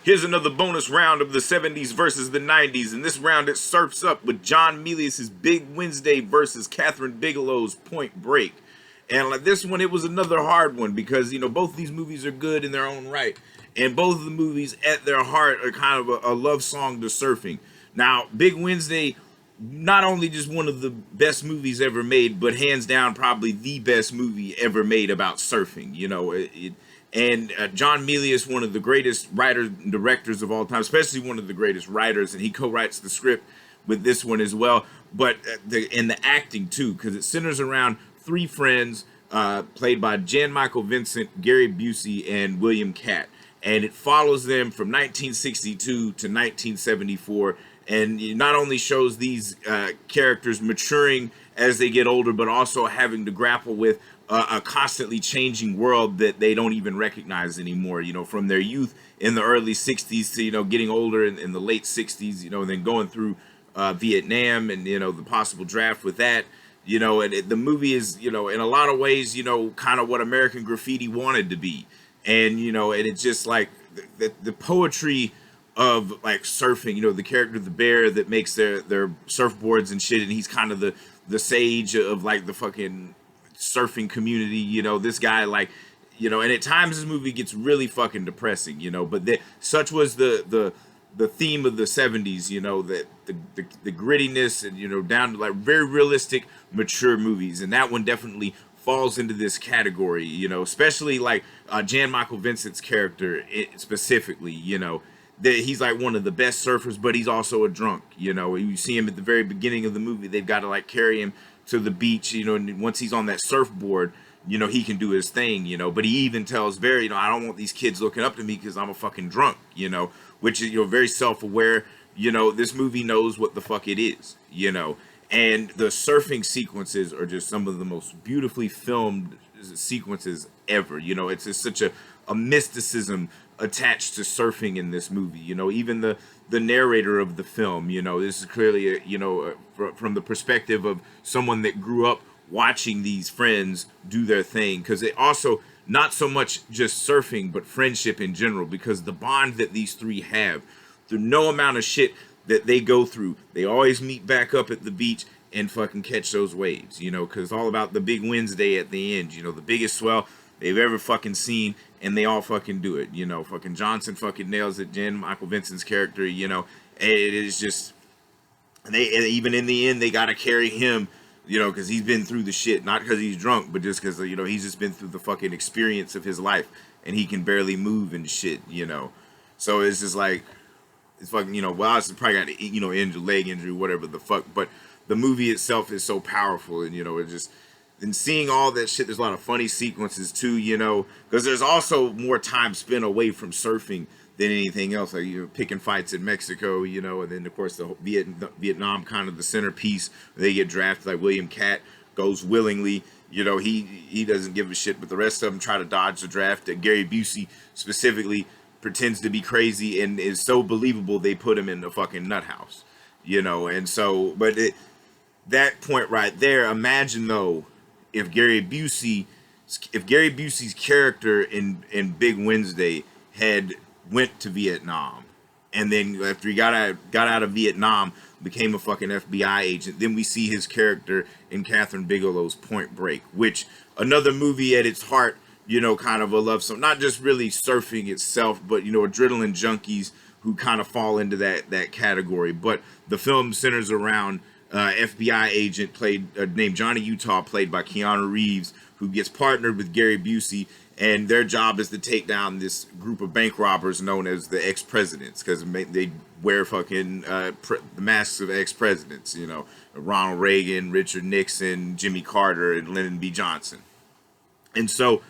Here's another bonus round of the 70s versus the 90s. In this round, it surfs up with John Milius' Big Wednesday versus Kathryn Bigelow's Point Break. And like this one, it was another hard one because, you know, both of these movies are good in their own right. And both of the movies at their heart are kind of a love song to surfing. Now, Big Wednesday, not only just one of the best movies ever made, but hands down probably the best movie ever made about surfing. You know, John Milius, one of the greatest writers and directors of all time, especially one of the greatest writers, and he co-writes the script with this one as well. But the acting too, because it centers around three friends played by Jan Michael Vincent, Gary Busey, and William Catt, and it follows them from 1962 to 1974. And it not only shows these characters maturing as they get older, but also having to grapple with a constantly changing world that they don't even recognize anymore. You know, from their youth in the early 60s to, you know, getting older in the late 60s, you know, and then going through Vietnam and, you know, the possible draft with that. You know, and the movie is, you know, in a lot of ways, you know, kind of what American Graffiti wanted to be. And, you know, and it's just like the poetry of like surfing, you know, the character, the bear that makes their surfboards and shit, and he's kind of the sage of like the fucking surfing community, you know, this guy, like, you know, and at times this movie gets really fucking depressing, you know, but such was the theme of the 70s, you know, that the grittiness and, you know, down to like very realistic, mature movies, and that one definitely falls into this category, you know, especially like Jan Michael Vincent's character specifically, you know, that he's like one of the best surfers, but he's also a drunk. You know, you see him at the very beginning of the movie. They've got to like carry him to the beach, you know, and once he's on that surfboard, you know, he can do his thing, you know, but he even tells Barry, you know, I don't want these kids looking up to me because I'm a fucking drunk, you know, which is, you know, very self-aware. You know, this movie knows what the fuck it is, you know, and the surfing sequences are just some of the most beautifully filmed sequences ever. You know, it's just such a mysticism attached to surfing in this movie. You know, even the narrator of the film, you know, this is clearly you know, from the perspective of someone that grew up watching these friends do their thing, because it also not so much just surfing but friendship in general, because the bond that these three have through no amount of shit that they go through, they always meet back up at the beach and fucking catch those waves, you know, because it's all about the big Wednesday at the end, you know, the biggest swell they've ever fucking seen, and they all fucking do it, you know. Fucking Johnson fucking nails it, Jan Michael Vincent's character, you know. It is just, and even in the end they gotta carry him, you know, because he's been through the shit, not because he's drunk, but just because, you know, he's just been through the fucking experience of his life, and he can barely move and shit, you know. So it's just like, it's fucking, you know, well, I probably got, you know, leg injury, whatever the fuck, but the movie itself is so powerful, and, you know, it just, and seeing all that shit, there's a lot of funny sequences too, you know, because there's also more time spent away from surfing than anything else, like, you know, picking fights in Mexico, you know, and then of course the Vietnam kind of the centerpiece. They get drafted, like William Catt goes willingly, you know, he doesn't give a shit, but the rest of them try to dodge the draft. Gary Busey specifically pretends to be crazy and is so believable they put him in the fucking nut house, you know. And so, but that point right there, imagine though, if Gary Busey's character in Big Wednesday had went to Vietnam, and then after he got out of Vietnam, became a fucking FBI agent, then we see his character in Kathryn Bigelow's Point Break, which another movie at its heart, you know, kind of a love song, not just really surfing itself, but, you know, adrenaline junkies who kind of fall into that category. But the film centers around FBI agent named Johnny Utah, played by Keanu Reeves, who gets partnered with Gary Busey, and their job is to take down this group of bank robbers known as the ex-presidents, because they wear fucking the masks of ex-presidents, you know, Ronald Reagan, Richard Nixon, Jimmy Carter, and Lyndon B. Johnson. And so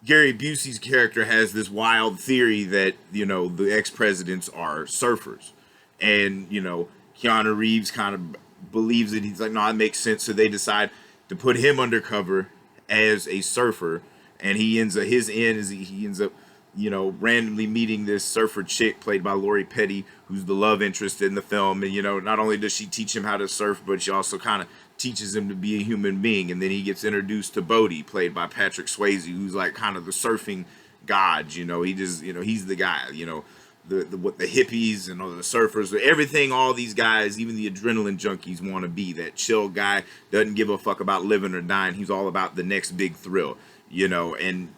Gary Busey's character has this wild theory that, you know, the ex-presidents are surfers, and, you know, Keanu Reeves kind of believes it. He's like, no, it makes sense. So they decide to put him undercover as a surfer, and he ends up, you know, randomly meeting this surfer chick played by Lori Petty, who's the love interest in the film. And, you know, not only does she teach him how to surf, but she also kind of teaches him to be a human being. And then he gets introduced to Bodie, played by Patrick Swayze, who's like kind of the surfing god, you know. He just, you know, he's the guy, you know. what the hippies and all the surfers, everything, all these guys, even the adrenaline junkies want to be. That chill guy doesn't give a fuck about living or dying. He's all about the next big thrill, you know. And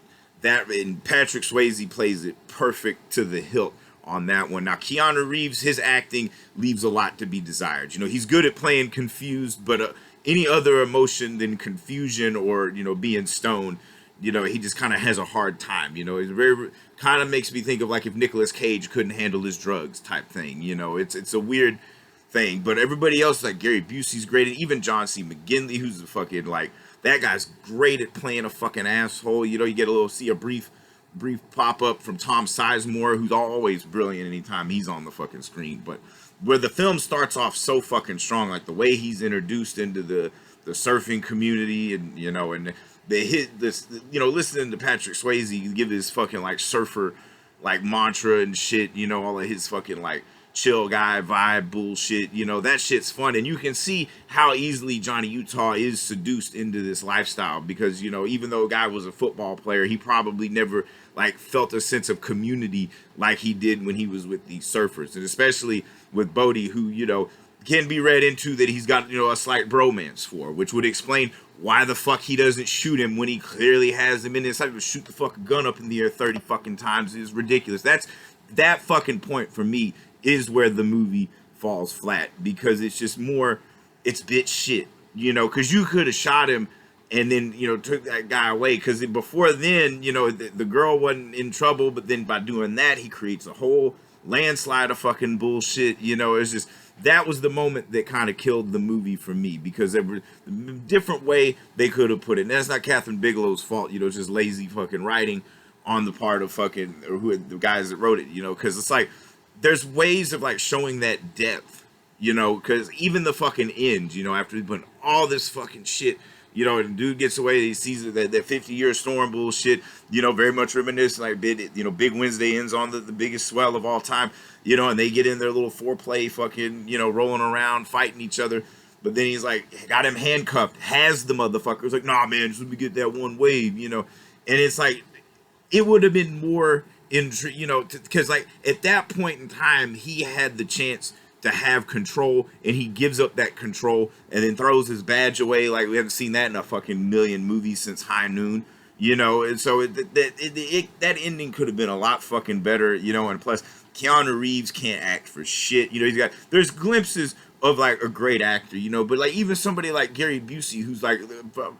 Patrick Swayze plays it perfect to the hilt on that one. Now Keanu Reeves, his acting leaves a lot to be desired. You know, he's good at playing confused, but any other emotion than confusion or, you know, being stoned, you know, he just kind of has a hard time. You know, it's very kind of makes me think of like if Nicolas Cage couldn't handle his drugs type thing. You know, it's a weird thing. But everybody else, like Gary Busey's great, and even John C. McGinley, who's the fucking like that guy's great at playing a fucking asshole. You know, you get a brief pop up from Tom Sizemore, who's always brilliant anytime he's on the fucking screen. But where the film starts off so fucking strong, like the way he's introduced into the surfing community, and you know, and they hit this, you know, listening to Patrick Swayze give his fucking like surfer like mantra and shit, you know, all of his fucking like chill guy vibe bullshit, you know, that shit's fun. And you can see how easily Johnny Utah is seduced into this lifestyle, because, you know, even though a guy was a football player, he probably never like felt a sense of community like he did when he was with these surfers, and especially with Bodie, who, you know, can be read into that he's got, you know, a slight bromance for, which would explain why the fuck he doesn't shoot him when he clearly has him in his sight. To shoot the fucking gun up in the air 30 fucking times is ridiculous. That fucking point for me is where the movie falls flat, because it's just more, it's bitch shit, you know, because you could have shot him and then, you know, took that guy away, because before then, you know, the girl wasn't in trouble, but then by doing that, he creates a whole landslide of fucking bullshit, you know. It's just, that was the moment that kind of killed the movie for me, because there was a different way they could have put it. And that's not Kathryn Bigelow's fault, you know, it's just lazy fucking writing on the part of fucking, or who the guys that wrote it, you know, because it's like, there's ways of like showing that depth, you know, because even the fucking end, you know, after he put all this fucking shit, you know, and the dude gets away, he sees that 50-year storm bullshit, you know, very much reminiscent, like, you know, Big Wednesday ends on the biggest swell of all time, you know, and they get in their little foreplay fucking, you know, rolling around, fighting each other. But then he's like, got him handcuffed, has the motherfucker. It's like, nah, man, just let me get that one wave, you know. And it's like, it would have been more, you know, because like at that point in time, he had the chance to have control, and he gives up that control and then throws his badge away. Like, we haven't seen that in a fucking million movies since High Noon, you know. And so that ending could have been a lot fucking better, you know. And plus, Keanu Reeves can't act for shit, you know. There's glimpses of like a great actor, you know, but like even somebody like Gary Busey, who's like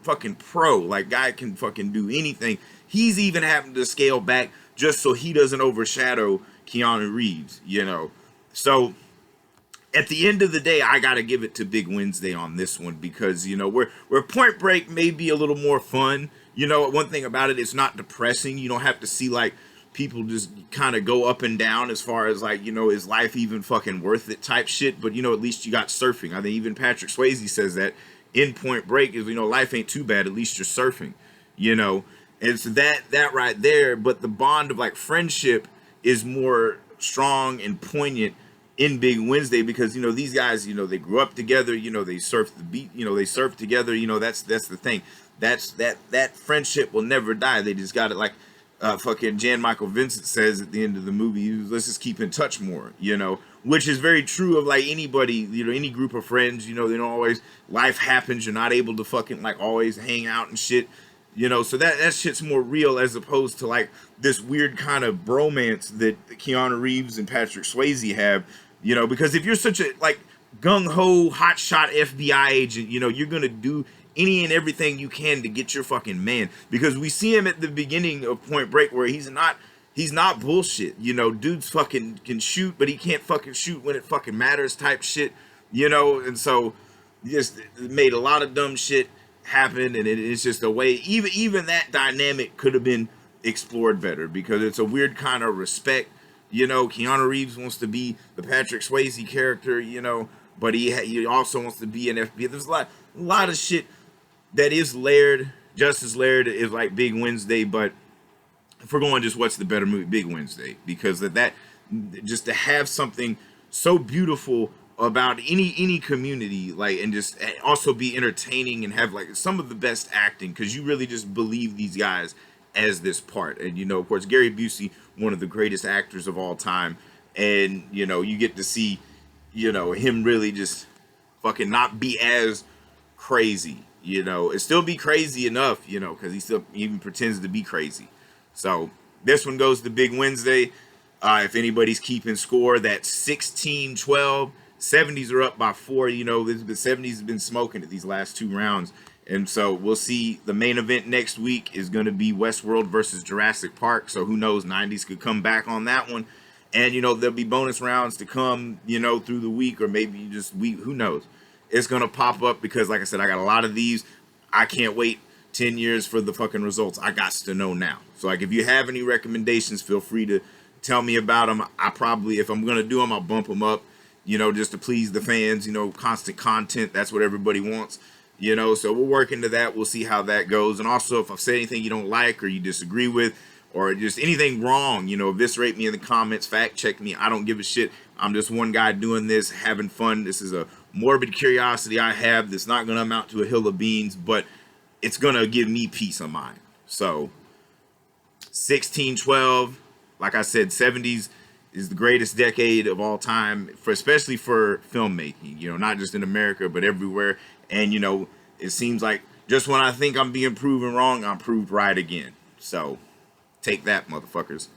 fucking pro, like guy can fucking do anything. He's even having to scale back just so he doesn't overshadow Keanu Reeves, you know. So at the end of the day, I gotta give it to Big Wednesday on this one, because, you know, where Point Break may be a little more fun, you know, one thing about it, it's not depressing. You don't have to see like people just kind of go up and down as far as like, you know, is life even fucking worth it type shit. But, you know, at least you got surfing. I think even Patrick Swayze says that in Point Break, is, you know, life ain't too bad, at least you're surfing, you know. And so that right there, but the bond of like friendship is more strong and poignant in Big Wednesday, because, you know, these guys, you know, they grew up together, you know, they surfed the beat, you know, they surfed together, you know, that's the thing. That friendship will never die. They just got it, like fucking Jan Michael Vincent says at the end of the movie, let's just keep in touch more, you know, which is very true of like anybody, you know, any group of friends, you know, they don't always, life happens, you're not able to fucking like always hang out and shit. You know, so that shit's more real, as opposed to like this weird kind of bromance that Keanu Reeves and Patrick Swayze have, you know, because if you're such a like gung-ho hotshot FBI agent, you know, you're gonna do any and everything you can to get your fucking man, because we see him at the beginning of Point Break where he's not bullshit, you know, dude's fucking can shoot, but he can't fucking shoot when it fucking matters type shit, you know. And so just made a lot of dumb shit happen, and it's just a way, even that dynamic could have been explored better, because it's a weird kind of respect, you know. Keanu Reeves wants to be the Patrick Swayze character, you know, but he also wants to be an FBI. There's a lot of shit that is layered, just as layered as like Big Wednesday. But if we're going just what's the better movie, Big Wednesday, because that just to have something so beautiful about any community, like, and just also be entertaining and have like some of the best acting, because you really just believe these guys as this part. And, you know, of course, Gary Busey, one of the greatest actors of all time, and you know, you get to see, you know, him really just fucking not be as crazy, you know, it still be crazy enough, you know, because he still even pretends to be crazy. So this one goes to Big Wednesday. If anybody's keeping score, that's 16-12. 70s are up by 4. You know, the 70s has been smoking at these last 2 rounds. And so we'll see. The main event next week is going to be Westworld versus Jurassic Park. So who knows, 90s could come back on that one. And, you know, there'll be bonus rounds to come, you know, through the week, or maybe just week. Who knows? It's going to pop up because, like I said, I got a lot of these. I can't wait 10 years for the fucking results. I got to know now. So, like, if you have any recommendations, feel free to tell me about them. I probably, if I'm going to do them, I'll bump them up, you know, just to please the fans. You know, constant content. That's what everybody wants. You know, so we'll work into that. We'll see how that goes. And also, if I've said anything you don't like or you disagree with, or just anything wrong, you know, eviscerate me in the comments, fact check me. I don't give a shit. I'm just one guy doing this, having fun. This is a morbid curiosity I have that's not going to amount to a hill of beans, but it's going to give me peace of mind. So 16-12, like I said, 70s is the greatest decade of all time, for especially for filmmaking, you know, not just in America, but everywhere. And, you know, it seems like just when I think I'm being proven wrong, I'm proved right again. So take that, motherfuckers.